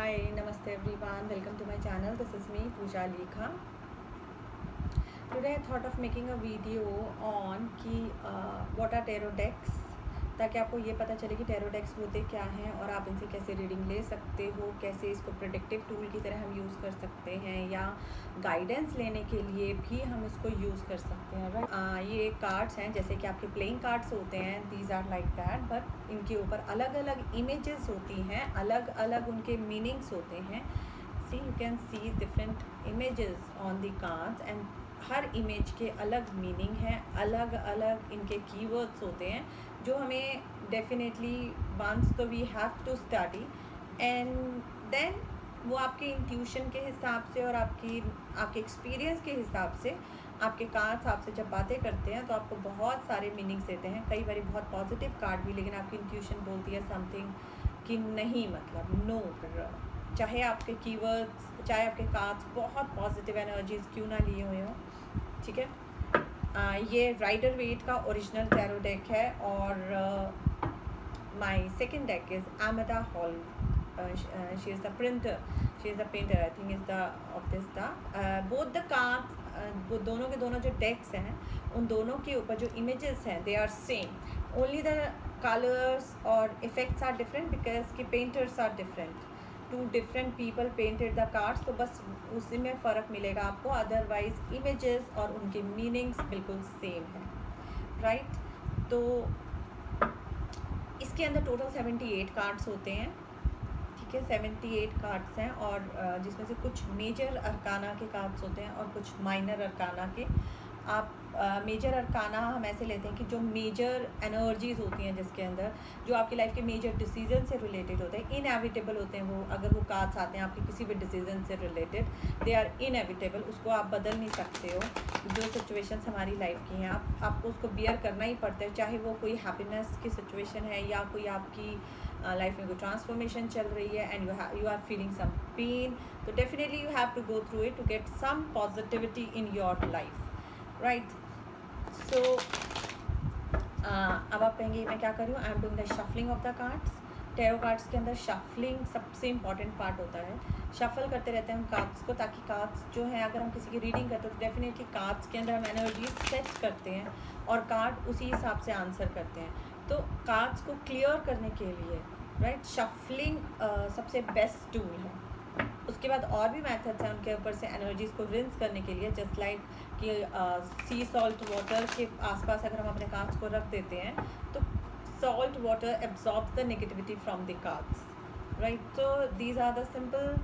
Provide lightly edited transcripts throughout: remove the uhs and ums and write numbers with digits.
Hi, Namaste everyone. Welcome to my channel. This is me, Pooja Lekha. Today I thought of making a video on what are tarot decks, ताकि आपको ये पता चले कि tarot decks होते क्या हैं और आप इनसे कैसे रीडिंग ले सकते हो, कैसे इसको प्रोडक्टिव टूल की तरह हम यूज़ कर सकते हैं या गाइडेंस लेने के लिए भी हम इसको यूज़ कर सकते हैं। राइट, ये कार्ड्स हैं जैसे कि आपके प्लेइंग कार्ड्स होते हैं, these are like that, but इनके ऊपर अलग अलग इमेजेस होती हैं, अलग अलग उनके मीनिंग्स होते हैं। See you can see different images on the cards and हर इमेज के अलग मीनिंग हैं, अलग अलग इनके कीवर्ड्स होते हैं जो हमें डेफिनेटली वंस तो we have to study and then वो आपके इंट्यूशन के हिसाब से और आपके एक्सपीरियंस के हिसाब से आपके कार्ड्स आपसे जब बातें करते हैं तो आपको बहुत सारे मीनिंग्स देते हैं। कई बार बहुत पॉजिटिव कार्ड भी, लेकिन आपकी इंट्यूशन बोलती है समथिंग कि नहीं, मतलब नो, चाहे आपके कीवर्ड्स, चाहे आपके कार्ड्स बहुत पॉजिटिव एनर्जीज क्यों ना लिए हुए हों। ठीक है, ये राइडर वेट का ओरिजिनल टैरो डेक है और my second deck is Amanda Hall. She is the printer, she is the painter, I think is the of this the both the cards, वो दोनों के दोनों जो डेक्स हैं उन दोनों के ऊपर जो इमेजेस हैं they are same, only the colours और इफ़ेक्ट्स आर डिफरेंट बिकॉज की painters are different, two different people painted the cards, तो बस उसी में फ़र्क मिलेगा आपको, अदरवाइज इमेजेस और उनके मीनिंग्स बिल्कुल सेम है। राइट, तो इसके अंदर टोटल 78 कार्ड्स होते हैं। ठीक है, 78 कार्ड्स हैं और जिसमें से कुछ मेजर अरकाना के कार्ड्स होते हैं और कुछ माइनर अरकाना के। आप मेजर अरकाना हम ऐसे लेते हैं कि जो मेजर एनर्जीज़ होती हैं जिसके अंदर जो आपकी लाइफ के मेजर डिसीजन से रिलेटेड होते हैं, इनएविटेबल होते हैं वो, अगर वो कार्ड्स आते हैं आपके किसी भी डिसीजन से रिलेटेड, दे आर इनएविटेबल, उसको आप बदल नहीं सकते हो। जो सिचुएशंस हमारी लाइफ की हैं आपको उसको बियर करना ही पड़ता है, चाहे वो कोई हैप्पीनेस की सिचुएशन है या कोई आपकी लाइफ में कोई ट्रांसफॉर्मेशन चल रही है and you are feeling some pain, तो definitely you have to go through it to get some positivity in your life. Right, so अब आप कहेंगे मैं क्या करूँ, I am doing the shuffling of the cards. Tarot cards के अंदर shuffling सबसे इम्पॉर्टेंट पार्ट होता है। शफल करते रहते हैं हम कार्ड्स को, ताकि कार्ड्स जो है अगर हम किसी की रीडिंग करते हैं तो डेफिनेटली कार्ड्स के अंदर हम एनर्जी सेट करते हैं और कार्ड उसी हिसाब से आंसर करते हैं। तो कार्ड्स को क्लियर करने के लिए राइट शफलिंग सबसे बेस्ट टूल है। उसके बाद और भी मेथड्स हैं उनके ऊपर से एनर्जीज़ को रिंस करने के लिए, जस्ट लाइक कि सी सॉल्ट वाटर के आसपास अगर हम अपने कार्ड्स को रख देते हैं तो salt water absorbs the negativity from the cards. Right, तो these are the simple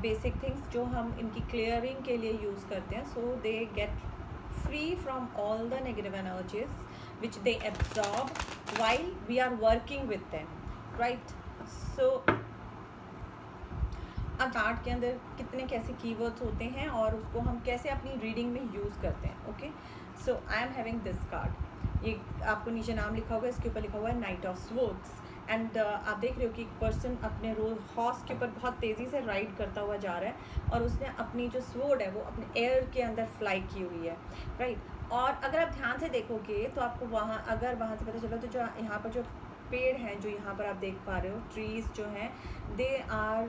basic things जो हम इनकी क्लियरिंग के लिए यूज़ करते हैं, so they get free from all the negative energies which they absorb while we are working with them. Right, so अब card के अंदर कितने कैसे कीवर्ड्स होते हैं और उसको हम कैसे अपनी रीडिंग में यूज़ करते हैं। Okay, so I am having this card, ये आपको नीचे नाम लिखा होगा, इसके ऊपर लिखा हुआ है नाइट ऑफ स्वॉर्ड्स एंड आप देख रहे हो कि एक पर्सन अपने हॉर्स के ऊपर बहुत तेज़ी से राइड करता हुआ जा रहा है और उसने अपनी जो स्वॉर्ड है वो अपने एयर के अंदर फ्लाई की हुई है। राइट, और अगर आप ध्यान से देखोगे तो आपको वहाँ से पता चला तो जो यहाँ पर जो पेड़ हैं जो यहाँ पर आप देख पा रहे हो, ट्रीज़ जो हैं दे आर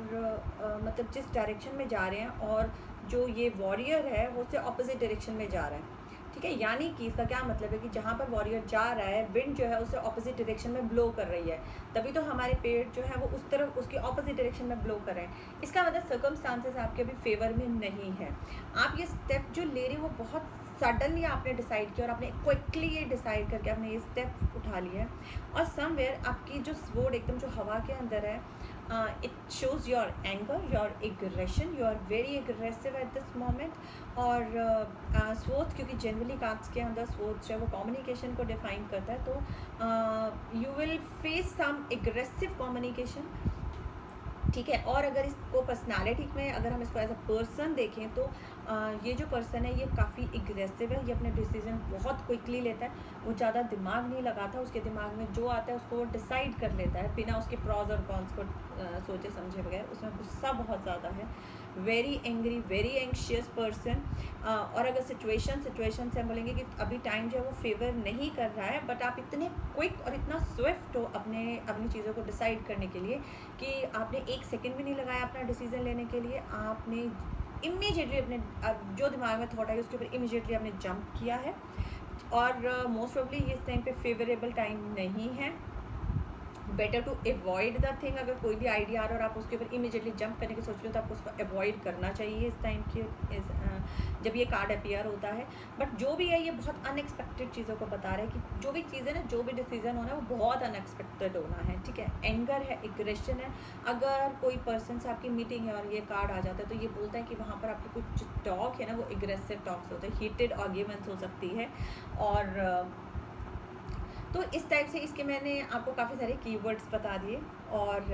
मतलब जिस डायरेक्शन में जा रहे हैं और जो ये वॉरियर है वो उससे ऑपोजिट डायरेक्शन में जा रहा है। ठीक है, यानी कि इसका क्या मतलब है कि जहाँ पर वॉरियर जा रहा है विंड जो है उससे ऑपोजिट डायरेक्शन में ब्लो कर रही है, तभी तो हमारे पेड़ जो है वो उस तरफ उसकी ऑपोजिट डायरेक्शन में ब्लो कर रहे हैं। इसका मतलब सर्कमस्टांसेस आपके अभी फेवर में नहीं है। आप ये स्टेप जो ले रहे हो वो बहुत सडनली आपने डिसाइड किया और आपने क्विकली ये डिसाइड करके आपने ये स्टेप उठा लिया है और समवेयर आपकी जो स्वॉर्ड एकदम जो हवा के अंदर है, it shows your anger, your aggression, you are very aggressive at this moment. और स्वॉर्ड क्योंकि जनरली कार्ड्स के अंदर स्वॉर्ड जो है वो कम्युनिकेशन को डिफाइन करता है, तो you will face some aggressive communication. ठीक है, और अगर इसको पर्सनालिटी में अगर हम इसको एज अ पर्सन देखें तो ये जो पर्सन है ये काफ़ी एग्रेसिव है, ये अपने डिसीजन बहुत क्विकली लेता है, वो ज़्यादा दिमाग नहीं लगाता, उसके दिमाग में जो आता है उसको वो डिसाइड कर लेता है बिना उसके प्रॉज और कॉन्स को सोचे समझे बगैर। उसमें गुस्सा बहुत ज़्यादा है, very angry, very anxious person. और अगर सिचुएशन से हम बोलेंगे कि अभी टाइम जो है वो फेवर नहीं कर रहा है, बट आप इतने क्विक और इतना स्विफ्ट हो अपने में अपनी चीज़ों को डिसाइड करने के लिए कि आपने 1 सेकंड भी नहीं लगाया अपना डिसीज़न लेने के लिए, आपने इमीडिएटली अपने जो दिमाग में थॉट आई उसके ऊपर इमीडिएटली आपने जंप किया है। और मोस्ट प्रोबेबली ये इस टाइम पे फेवरेबल टाइम नहीं है। Better to avoid the thing. अगर कोई भी आइडिया आ रहा है और आप उसके ऊपर इमीडिएटली जंप करने की सोच रहे हो तो आपको उसको अवॉइड करना चाहिए इस टाइम के जब ये कार्ड अपीयर होता है। बट जो भी है ये बहुत अनएक्सपेक्टेड चीज़ों को बता रहा है कि जो भी चीज़ें ना, जो भी डिसीजन होना है वो बहुत अनएक्सपेक्टेड होना है, ठीक है। एंगर है, एग्रेशन है। अगर कोई पर्सन से आपकी मीटिंग है और ये कार्ड आ जाता है तो ये बोलता है कि वहाँ पर आपकी कुछ टॉक है ना वो एग्रेसिव टॉक्स होते हैं, हीटेड आर्ग्यूमेंट्स हो सकती है। और तो इस टाइप से इसके मैंने आपको काफ़ी सारे कीवर्ड्स बता दिए। और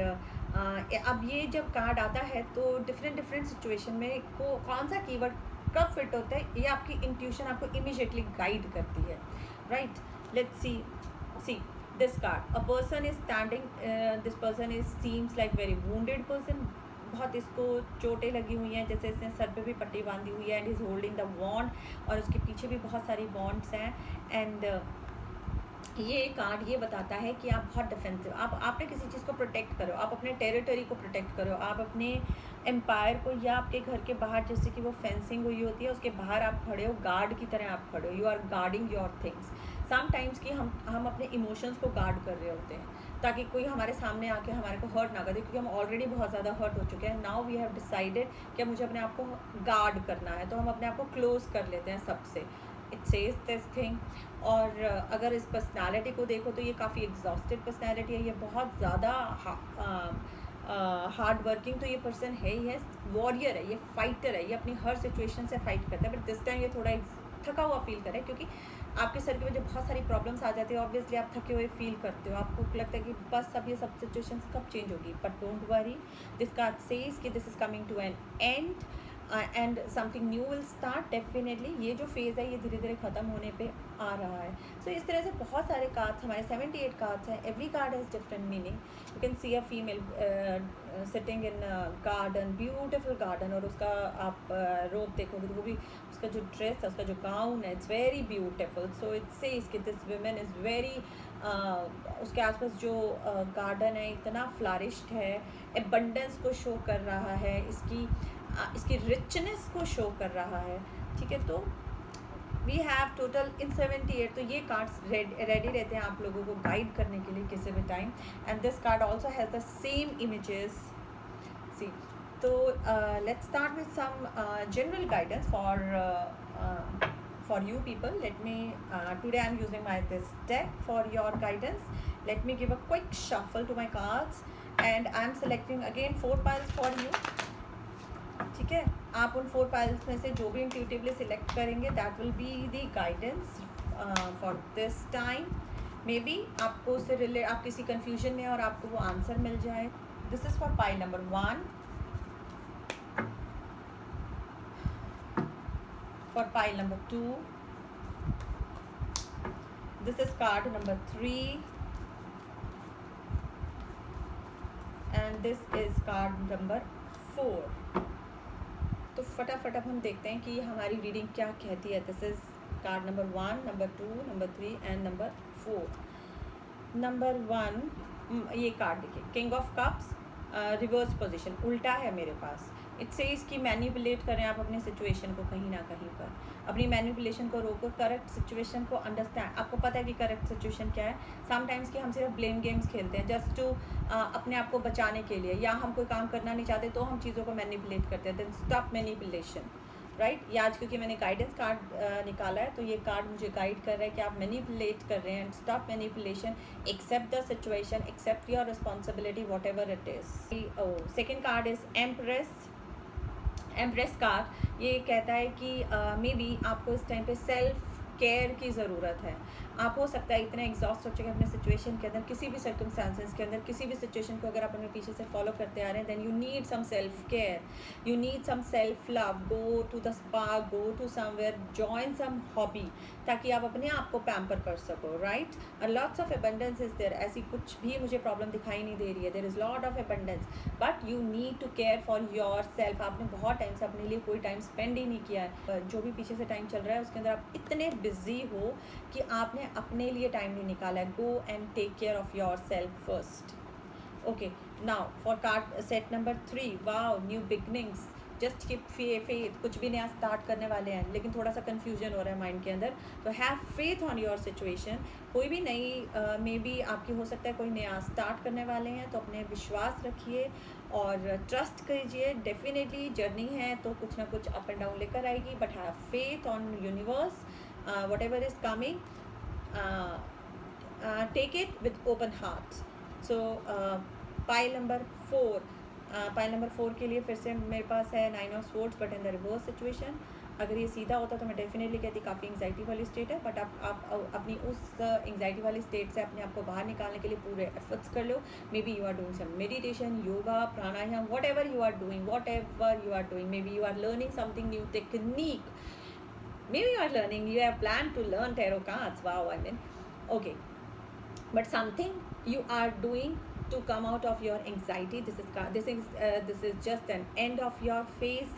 अब ये जब कार्ड आता है तो डिफरेंट सिचुएशन में कौन सा कीवर्ड कब फिट होता है ये आपकी इंट्यूशन आपको इमीडिएटली गाइड करती है, right. Let's see this card. A person is standing, this person is seems like very wounded person. बहुत इसको चोटें लगी हुई हैं, जैसे इसने सर पे भी पट्टी बांधी हुई है। एंड इज़ होल्डिंग द वॉन्ड, और उसके पीछे भी बहुत सारी वॉन्ड्स हैं। एंड ये कार्ड ये बताता है कि आप बहुत डिफेंसिव, आपने किसी चीज़ को प्रोटेक्ट करो, आप अपने टेरिटरी को प्रोटेक्ट करो, आप अपने एम्पायर को, या आपके घर के बाहर जैसे कि वो फेंसिंग हुई होती है उसके बाहर आप खड़े हो, गार्ड की तरह आप खड़े हो। You are guarding your things. Sometimes कि हम अपने इमोशंस को गार्ड कर रहे होते हैं ताकि कोई हमारे सामने आके हमारे को हर्ट ना करे, क्योंकि हम ऑलरेडी बहुत ज़्यादा हर्ट हो चुके हैं। नाउ वी हैव डिसाइडेड कि मुझे अपने आप को गार्ड करना है, तो हम अपने आप को क्लोज कर लेते हैं सबसे। It says this thing. और अगर इस पर्सनालिटी को देखो तो ये काफ़ी एग्जॉस्टेड पर्सनालिटी है, ये बहुत ज़्यादा हार्ड वर्किंग तो ये पर्सन है ही है, वॉरियर है, ये फाइटर है, ये अपनी हर सिचुएशन से फाइट करता है। बट दिस टाइम ये थोड़ा थका हुआ फील करे, क्योंकि आपके सर की वजह बहुत सारी प्रॉब्लम्स आ जाती है। ऑब्वियसली आप थके हुए फील करते हो, आपको लगता है कि बस अब ये सब सिचुएशंस कब चेंज होगी। But don't worry, this card says कि this is coming to an end and something new will start definitely. ये जो फेज़ है ये धीरे धीरे ख़त्म होने पे आ रहा है। सो इस तरह से बहुत सारे कार्ड्स, हमारे 78 कार्ड्स हैं। Every card has different meaning. You can C a female sitting in garden, beautiful garden, और उसका आप रोब देखोगे तो वो भी, उसका जो ड्रेस है, उसका जो गाउन है, it's very beautiful. So it says कि दिस वुमेन इज़ वेरी, उसके आसपास जो गार्डन है इतना फ्लरिश्ड है, एबंडेंस को शो कर रहा है, इसकी रिचनेस को शो कर रहा है, ठीक है। तो वी हैव टोटल इन 78, तो ये कार्ड्स रेडी रहते हैं आप लोगों को गाइड करने के लिए किसी भी time. And this card also has the same images, see. तो let's start with some general guidance for you people. Let me today I'm using this deck for your guidance. Let me give a quick shuffle to my cards and I'm selecting again 4 piles for you, ठीक है। आप उन 4 piles में से जो भी intuitively select करेंगे that will be the guidance for this time. May be आपको उससे रिलेट, आप किसी कन्फ्यूजन में और आपको वो आंसर मिल जाए। This is for pile number 1, for pile number 2, this is card number 3 and this is card number 4। तो फटाफट अब हम देखते हैं कि हमारी रीडिंग क्या कहती है। This is called number 1, number 2, number 3 and number 4। Number 1, ये कार्ड देखिए, king of cups, reverse position, उल्टा है मेरे पास। इट सेज कि मैनिपुलेट करें आप अपने सिचुएशन को कहीं ना कहीं पर, अपनी मैनिपुलेशन को रोको, करेक्ट सिचुएशन को अंडरस्टैंड। आपको पता है कि करेक्ट सिचुएशन क्या है। समटाइम्स कि हम सिर्फ ब्लेम गेम्स खेलते हैं जस्ट टू अपने आप को बचाने के लिए, या हम कोई काम करना नहीं चाहते तो हम चीज़ों को मैनिपुलेट करते हैं। Then stop manipulation, right. ये आज क्योंकि मैंने गाइडेंस कार्ड निकाला है तो ये कार्ड मुझे गाइड कर रहा है कि आप मैनिपुलेट कर रहे हैं। Stop manipulation, accept the situation, accept your responsibility whatever it is. Second card is empress. Empress card ये कहता है कि मे बी आपको इस टाइम पे सेल्फ केयर की ज़रूरत है। आप हो सकता है इतने एग्जॉस्ट हो चुके हैं अपने सिचुएशन के अंदर, किसी भी सर्कमस्टांसेस के अंदर, किसी भी सिचुएशन को अगर आप अपने पीछे से फॉलो करते आ रहे हैं, then you need some self care, you need some self love. Go to the spa, go to somewhere, join some hobby, ताकि आप अपने आप को पैम्पर कर सको, right. Lots of abundance is there, ऐसी कुछ भी मुझे प्रॉब्लम दिखाई नहीं दे रही है। There is lot of abundance, but you need to care for yourself. आपने बहुत टाइम से अपने लिए कोई टाइम स्पेंड ही नहीं किया है। जो भी पीछे से टाइम चल रहा है उसके अंदर आप इतने बिजी हो कि आपने अपने लिए टाइम नहीं निकाला है. Go and take care of yourself first. Okay, now for card set number 3, wow, new beginnings. Just keep faith. कुछ भी नया स्टार्ट करने वाले हैं लेकिन थोड़ा सा कन्फ्यूजन हो रहा है माइंड के अंदर, तो have faith on your situation. कोई भी नई मे बी आपकी हो सकता है कोई नया स्टार्ट करने वाले हैं, तो अपने विश्वास रखिए और ट्रस्ट कीजिए. डेफिनेटली जर्नी है तो कुछ ना कुछ अप एंड डाउन लेकर आएगी, but have faith on universe. Whatever is coming, take it with open heart. So pile number 4, pile number 4 के लिए फिर से मेरे पास है 9 of swords but in the reverse situation. अगर ये सीधा होता तो मैं डेफिनेटली कहती काफ़ी एंग्जाइटी वाली स्टेट है, बट आप अपनी उस एंग्जाइटी वाली स्टेट से अपने आप को बाहर निकालने के लिए पूरे एफर्ट्स कर लो. Maybe you are doing some meditation, yoga, pranayama, whatever you are doing. Maybe you are learning something new technique. Maybe you are learning, you have planned to learn tarot cards. Wow, I mean, okay. But something you are doing to come out of your anxiety. This is just an end of your phase.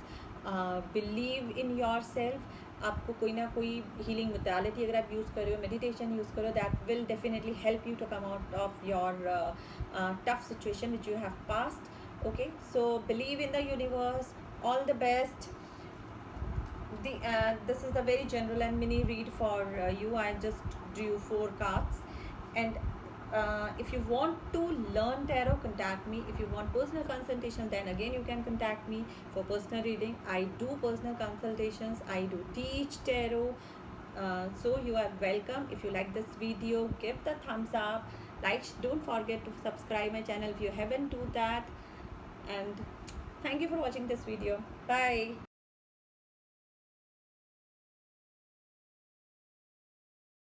Believe in yourself. आपको कोई ना कोई healing modality अगर आप use कर रहे हो, meditation use करो, that will definitely help you to come out of your tough situation which you have past. Okay, so believe in the universe. All the best. This is a very general and mini read for you. I just drew 4 cards, and if you want to learn tarot, contact me. If you want personal consultation, then again you can contact me for personal reading. I do personal consultations, I do teach tarot, so you are welcome. If you like this video, give the thumbs up, like, don't forget to subscribe my channel if you haven't do that, and thank you for watching this video. Bye.